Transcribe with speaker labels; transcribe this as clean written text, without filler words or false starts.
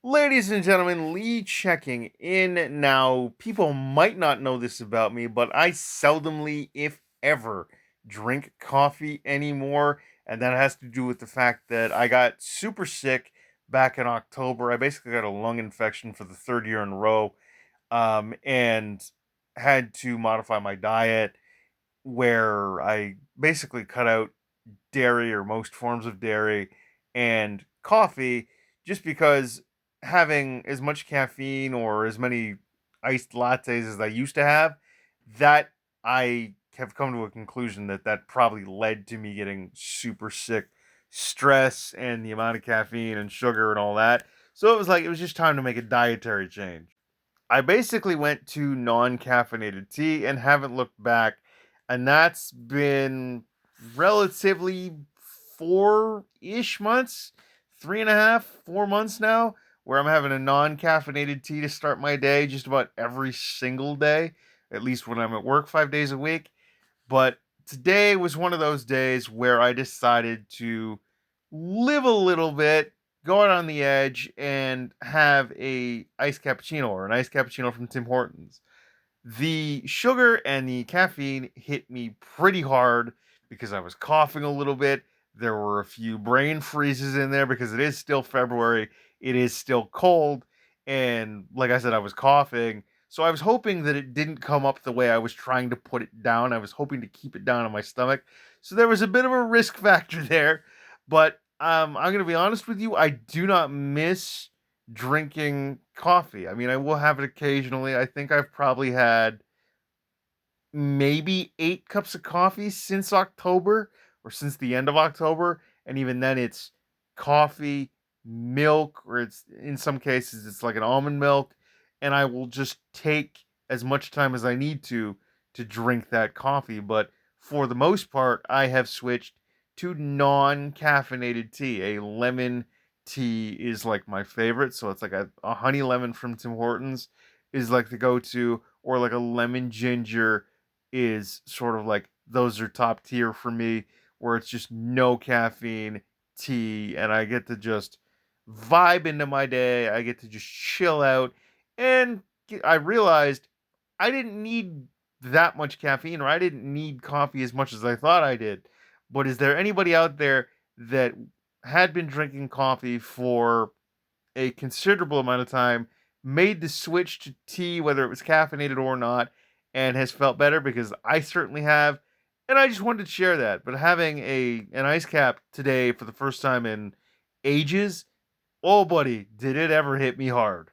Speaker 1: Ladies and gentlemen, Lee checking in. Now, people might not know this about me, but I seldomly, if ever, drink coffee anymore. And that has to do with the fact that I got super sick back in October. I basically got a lung infection for the third year in a row, and had to modify my diet where I basically cut out dairy or most forms of dairy and coffee just because having as much caffeine or as many iced lattes as I used to have, that I have come to a conclusion that that probably led to me getting super sick. Stress and the amount of caffeine and sugar and all that. So it was just time to make a dietary change. I basically went to non-caffeinated tea and haven't looked back, and that's been relatively 4-ish months, 3.5, 4 months now, where I'm having a non-caffeinated tea to start my day just about every single day, at least when I'm at work 5 days a week. But today was one of those days where I decided to live a little bit, go out on the edge, and have a iced cappuccino or an iced cappuccino from Tim Hortons. The sugar and the caffeine hit me pretty hard because I was coughing a little bit. There were a few brain freezes in there because it is still February. It is still cold. And like I said, I was coughing. So I was hoping that it didn't come up the way I was trying to put it down. I was hoping to keep it down in my stomach. So there was a bit of a risk factor there. But I'm going to be honest with you. I do not miss drinking coffee. I mean, I will have it occasionally. I think I've probably had maybe 8 cups of coffee since October or since the end of October. And even then, it's coffee, milk, or it's in some cases, it's like an almond milk. And I will just take as much time as I need to drink that coffee. But for the most part, I have switched to non caffeinated tea. A lemon tea is like my favorite. So it's like a honey lemon from Tim Hortons is like the go to, or like a lemon ginger is sort of like those are top tier for me, where it's just no caffeine tea and I get to just vibe into my day. I get to just chill out. And I realized I didn't need that much caffeine, or I didn't need coffee as much as I thought I did. But is there anybody out there that had been drinking coffee for a considerable amount of time, made the switch to tea, whether it was caffeinated or not, and has felt better? Because I certainly have, and I just wanted to share that. But having a an ice cap today for the first time in ages, oh buddy, did it ever hit me hard?